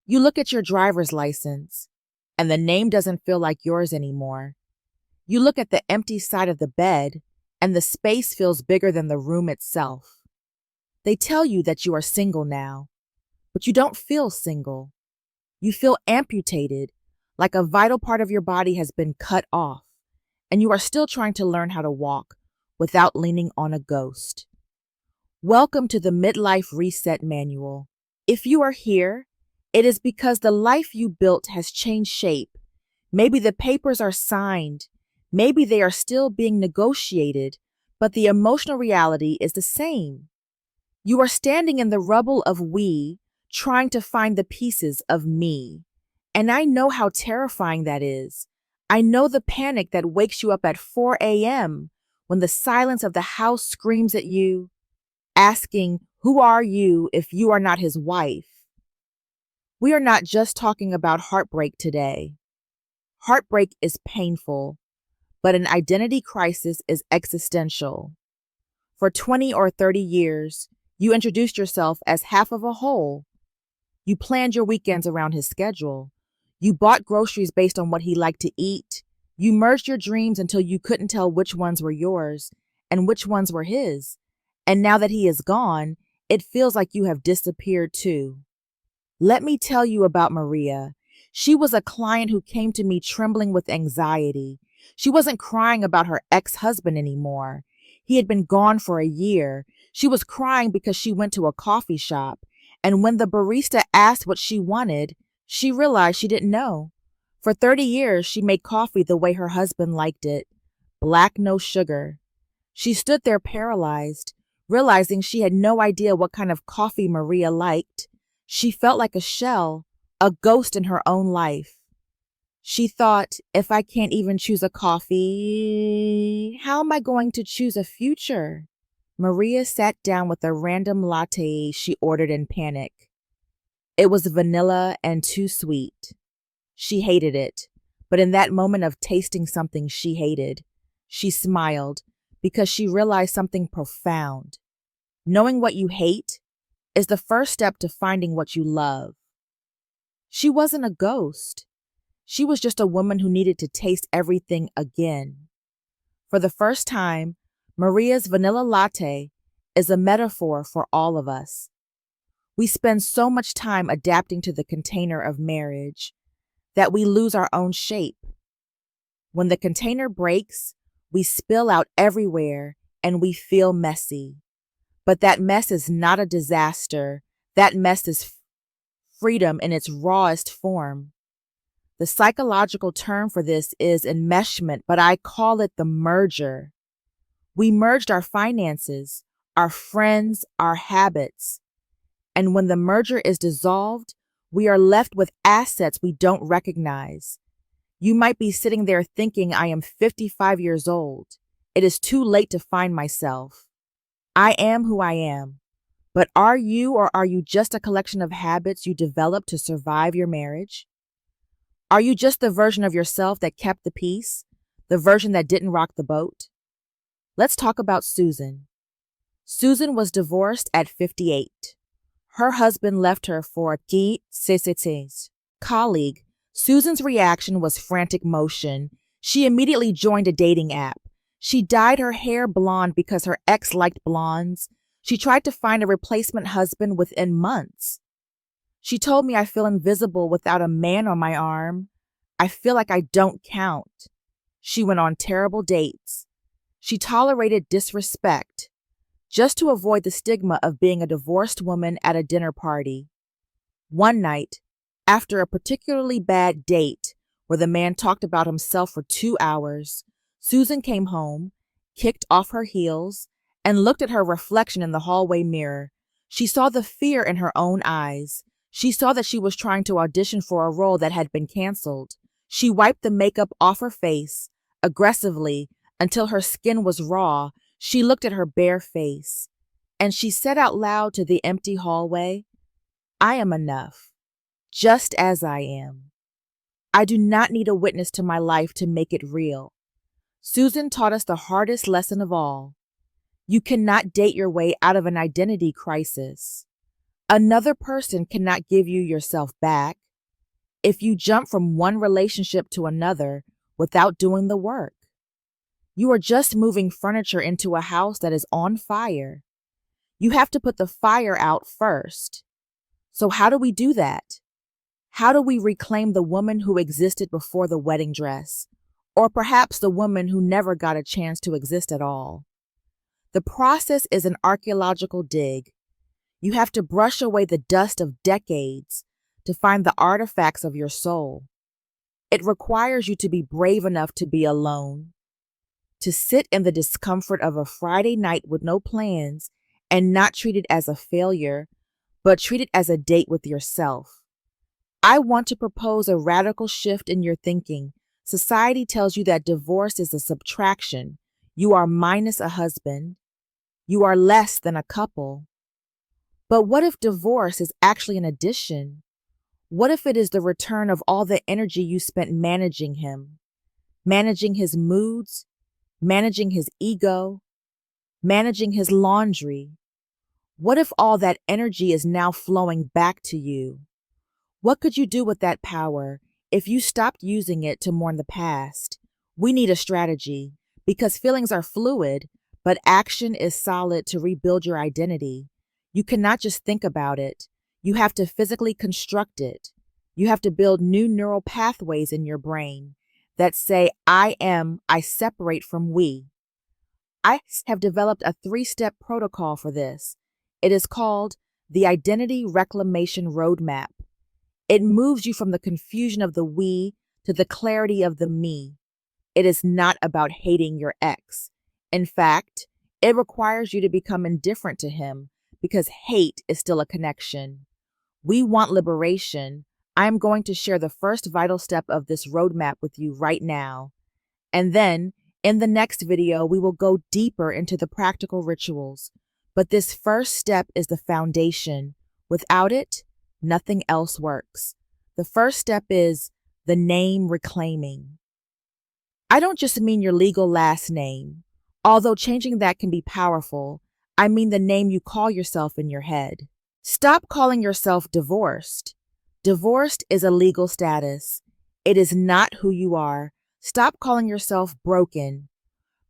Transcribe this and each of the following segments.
You look at your driver's license, and the name doesn't feel like yours anymore. You look at the empty side of the bed, and the space feels bigger than the room itself. They tell you that you are single now, but you don't feel single. You feel amputated, like a vital part of your body has been cut off, and you are still trying to learn how to walk without leaning on a ghost. Welcome to the Midlife Reset Manual. If you are here, it is because the life you built has changed shape. Maybe the papers are signed, maybe they are still being negotiated, but the emotional reality is the same. You are standing in the rubble of we, trying to find the pieces of me. And I know how terrifying that is. I know the panic that wakes you up at 4 a.m. when the silence of the house screams at you, asking, "Who are you if you are not his wife?" We are not just talking about heartbreak today. Heartbreak is painful, but an identity crisis is existential. For 20 or 30 years, you introduced yourself as half of a whole. You planned your weekends around his schedule. You bought groceries based on what he liked to eat. You merged your dreams until you couldn't tell which ones were yours and which ones were his. And now that he is gone, it feels like you have disappeared too. Let me tell you about Maria. She was a client who came to me trembling with anxiety. She wasn't crying about her ex-husband anymore. He had been gone for a year. She was crying because she went to a coffee shop, and when the barista asked what she wanted, she realized she didn't know. For 30 years, she made coffee the way her husband liked it, black, no sugar. She stood there paralyzed, realizing she had no idea what kind of coffee Maria liked. She felt like a shell, a ghost in her own life. She thought, if I can't even choose a coffee, how am I going to choose a future? Maria sat down with a random latte she ordered in panic. It was vanilla and too sweet. She hated it, but in that moment of tasting something she hated, she smiled because she realized something profound. Knowing what you hate is the first step to finding what you love. She wasn't a ghost. She was just a woman who needed to taste everything again. For the first time, Maria's vanilla latte is a metaphor for all of us. We spend so much time adapting to the container of marriage that we lose our own shape. When the container breaks, we spill out everywhere and we feel messy. But that mess is not a disaster. That mess is freedom in its rawest form. The psychological term for this is enmeshment, but I call it the merger. We merged our finances, our friends, our habits. And when the merger is dissolved, we are left with assets we don't recognize. You might be sitting there thinking, I am 55 years old. It is too late to find myself. I am who I am. But are you, or are you just a collection of habits you developed to survive your marriage? Are you just the version of yourself that kept the peace, the version that didn't rock the boat? Let's talk about Susan. Susan was divorced at 58. Her husband left her for a colleague. Susan's reaction was frantic motion. She immediately joined a dating app. She dyed her hair blonde because her ex liked blondes. She tried to find a replacement husband within months. She told me, I feel invisible without a man on my arm. I feel like I don't count. She went on terrible dates. She tolerated disrespect just to avoid the stigma of being a divorced woman at a dinner party. One night, after a particularly bad date where the man talked about himself for 2 hours, Susan came home, kicked off her heels, and looked at her reflection in the hallway mirror. She saw the fear in her own eyes. She saw that she was trying to audition for a role that had been canceled. She wiped the makeup off her face, aggressively, until her skin was raw. She looked at her bare face, and she said out loud to the empty hallway, I am enough, just as I am. I do not need a witness to my life to make it real. Susan taught us the hardest lesson of all. You cannot date your way out of an identity crisis. Another person cannot give you yourself back. If you jump from one relationship to another without doing the work, you are just moving furniture into a house that is on fire. You have to put the fire out first. So how do we do that? How do we reclaim the woman who existed before the wedding dress? Or perhaps the woman who never got a chance to exist at all? The process is an archaeological dig. You have to brush away the dust of decades to find the artifacts of your soul. It requires you to be brave enough to be alone, to sit in the discomfort of a Friday night with no plans and not treat it as a failure, but treat it as a date with yourself. I want to propose a radical shift in your thinking. Society tells you that divorce is a subtraction. You are minus a husband. You are less than a couple. But what if divorce is actually an addition? What if it is the return of all the energy you spent managing him, managing his moods, managing his ego, managing his laundry? What if all that energy is now flowing back to you? What could you do with that power if you stopped using it to mourn the past? We need a strategy because feelings are fluid, but action is solid to rebuild your identity. You cannot just think about it. You have to physically construct it. You have to build new neural pathways in your brain that say, I am, I separate from we. I have developed a 3-step protocol for this. It is called the Identity Reclamation Roadmap. It moves you from the confusion of the we to the clarity of the me. It is not about hating your ex. In fact, it requires you to become indifferent to him because hate is still a connection. We want liberation. I'm going to share the first vital step of this roadmap with you right now. And then, in the next video, we will go deeper into the practical rituals. But this first step is the foundation. Without it, nothing else works. The first step is the name reclaiming. I don't just mean your legal last name. Although changing that can be powerful, I mean the name you call yourself in your head. Stop calling yourself divorced. Divorced is a legal status. It is not who you are. Stop calling yourself broken.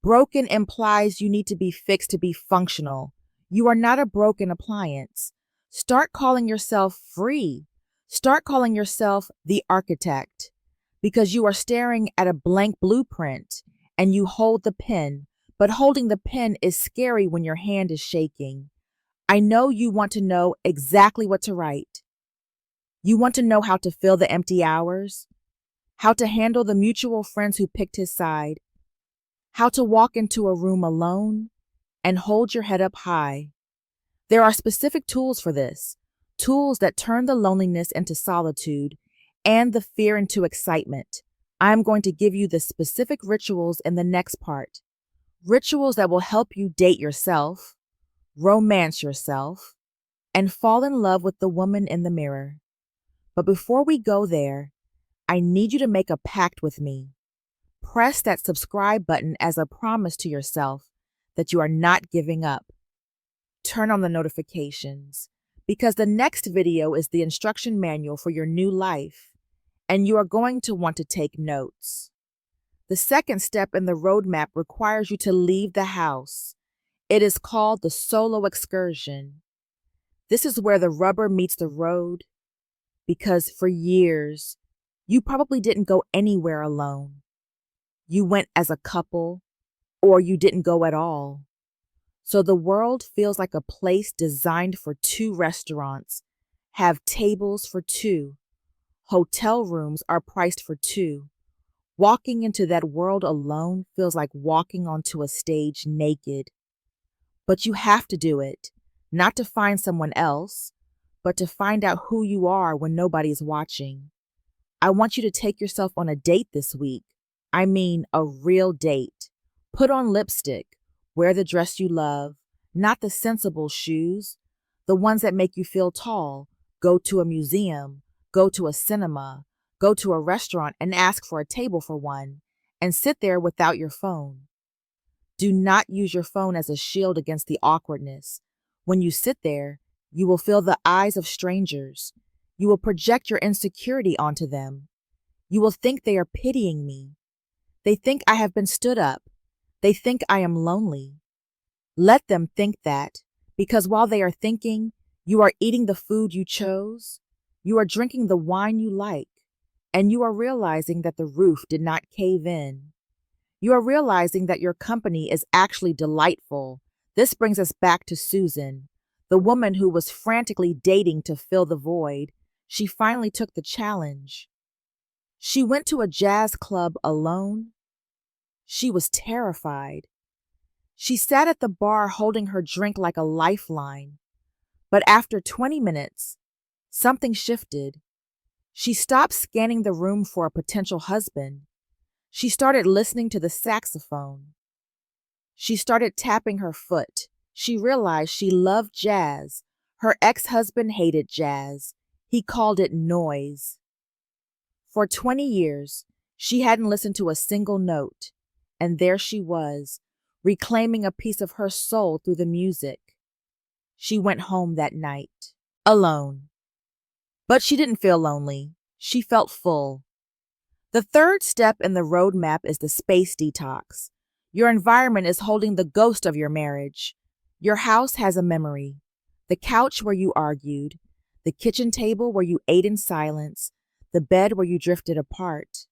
Broken implies you need to be fixed to be functional. You are not a broken appliance. Start calling yourself free. Start calling yourself the architect because you are staring at a blank blueprint and you hold the pen, but holding the pen is scary when your hand is shaking. I know you want to know exactly what to write. You want to know how to fill the empty hours, how to handle the mutual friends who picked his side, how to walk into a room alone and hold your head up high. There are specific tools for this, tools that turn the loneliness into solitude and the fear into excitement. I'm going to give you the specific rituals in the next part. Rituals that will help you date yourself, romance yourself, and fall in love with the woman in the mirror. But before we go there, I need you to make a pact with me. Press that subscribe button as a promise to yourself that you are not giving up. Turn on the notifications because the next video is the instruction manual for your new life, and you are going to want to take notes. The second step in the roadmap requires you to leave the house. It is called the solo excursion. This is where the rubber meets the road because for years, you probably didn't go anywhere alone. You went as a couple or you didn't go at all. So the world feels like a place designed for 2 restaurants, have tables for 2. Hotel rooms are priced for 2. Walking into that world alone feels like walking onto a stage naked. But you have to do it, not to find someone else, but to find out who you are when nobody's watching. I want you to take yourself on a date this week. I mean, a real date. Put on lipstick. Wear the dress you love, not the sensible shoes, the ones that make you feel tall. Go to a museum, go to a cinema, go to a restaurant and ask for a table for one, and sit there without your phone. Do not use your phone as a shield against the awkwardness. When you sit there, You will feel the eyes of strangers. You will project your insecurity onto them. You will think they are pitying me. They think I have been stood up. They think I am lonely. Let them think that, because while they are thinking, you are eating the food you chose, you are drinking the wine you like, and you are realizing that the roof did not cave in. You are realizing that your company is actually delightful. This brings us back to Susan, the woman who was frantically dating to fill the void. She finally took the challenge. She went to a jazz club alone. She was terrified. She sat at the bar holding her drink like a lifeline. But after 20 minutes, something shifted. She stopped scanning the room for a potential husband. She started listening to the saxophone. She started tapping her foot. She realized she loved jazz. Her ex-husband hated jazz. He called it noise. For 20 years, she hadn't listened to a single note. And there she was, reclaiming a piece of her soul through the music. She went home that night, alone. But she didn't feel lonely. She felt full. The third step in the roadmap is the space detox. Your environment is holding the ghost of your marriage. Your house has a memory. The couch where you argued, the kitchen table where you ate in silence, the bed where you drifted apart.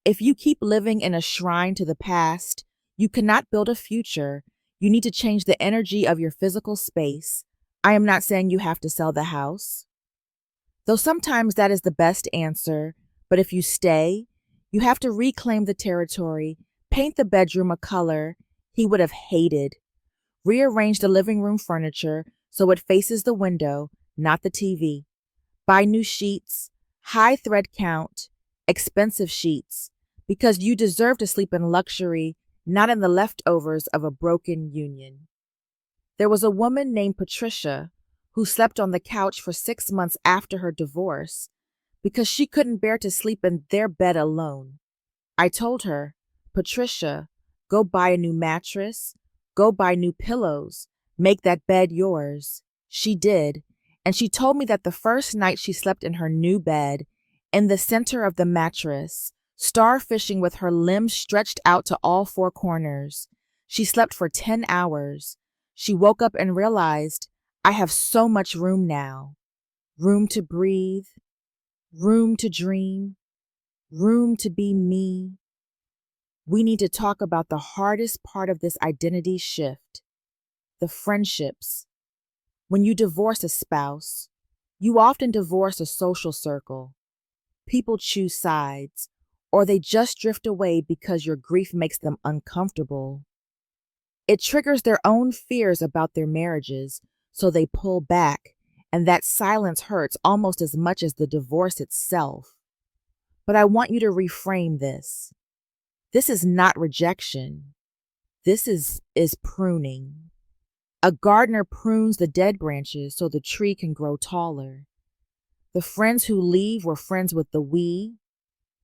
If you keep living in a shrine to the past, you cannot build a future. You need to change the energy of your physical space. I am not saying you have to sell the house, though sometimes that is the best answer. But if you stay, you have to reclaim the territory, paint the bedroom a color he would have hated, rearrange the living room furniture so it faces the window, not the TV, buy new sheets, high thread count, expensive sheets, because you deserve to sleep in luxury, not in the leftovers of a broken union. There was a woman named Patricia who slept on the couch for 6 months after her divorce because she couldn't bear to sleep in their bed alone. I told her, Patricia, go buy a new mattress, go buy new pillows, make that bed yours. She did, and she told me that the first night she slept in her new bed, in the center of the mattress, starfishing with her limbs stretched out to all four corners. She slept for 10 hours. She woke up and realized, I have so much room now. Room to breathe, room to dream, room to be me. We need to talk about the hardest part of this identity shift, the friendships. When you divorce a spouse, you often divorce a social circle. People choose sides, or they just drift away because your grief makes them uncomfortable. It triggers their own fears about their marriages, so they pull back, and that silence hurts almost as much as the divorce itself. But I want you to reframe this. This is not rejection. This is pruning. A gardener prunes the dead branches so the tree can grow taller. The friends who leave were friends with the we.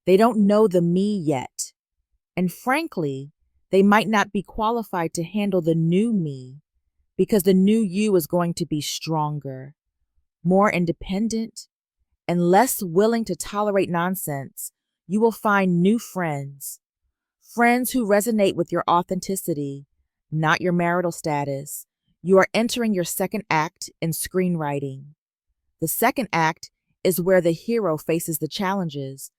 They don't know the me yet. And frankly, they might not be qualified to handle the new me because the new you is going to be stronger, more independent, and less willing to tolerate nonsense. You will find new friends, friends who resonate with your authenticity, not your marital status. You are entering your second act in screenwriting. The second act is where the hero faces the challenges,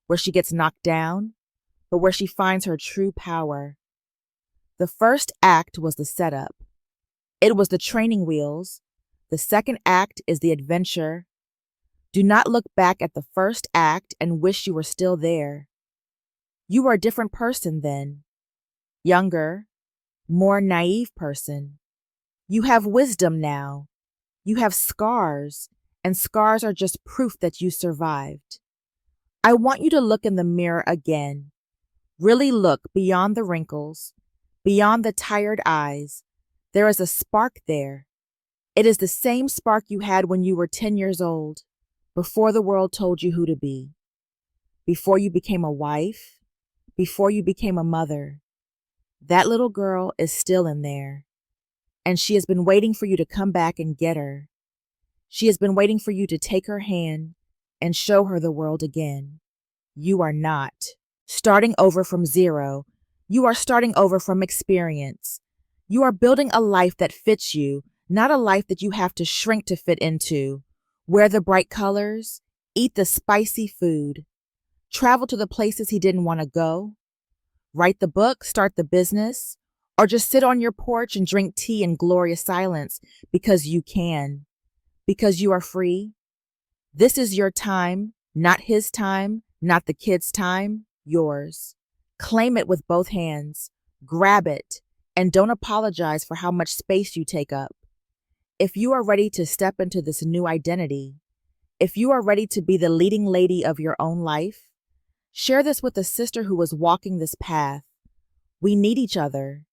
where she gets knocked down, but where she finds her true power. The first act was the setup. It was the training wheels. The second act is the adventure. Do not look back at the first act and wish you were still there. You are a different person then. Younger, more naive person. You have wisdom now. You have scars, and scars are just proof that you survived. I want you to look in the mirror again. Really look beyond the wrinkles, beyond the tired eyes. There is a spark there. It is the same spark you had when you were 10 years old, before the world told you who to be, before you became a wife, before you became a mother. That little girl is still in there, and she has been waiting for you to come back and get her. She has been waiting for you to take her hand and show her the world again. You are not starting over from zero. You are starting over from experience. You are building a life that fits you, not a life that you have to shrink to fit into. Wear the bright colors, eat the spicy food, travel to the places he didn't want to go, write the book, start the business, or just sit on your porch and drink tea in glorious silence because you can, because you are free. This is your time, not his time, not the kid's time, yours. Claim it with both hands, grab it, and don't apologize for how much space you take up. If you are ready to step into this new identity, if you are ready to be the leading lady of your own life, share this with a sister who is walking this path. We need each other.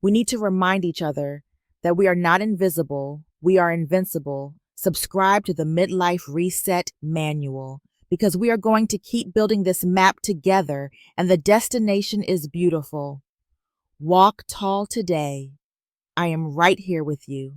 We need to remind each other that we are not invisible, we are invincible. Subscribe to the Midlife Reset Manual because we are going to keep building this map together and the destination is beautiful. Walk tall today. I am right here with you.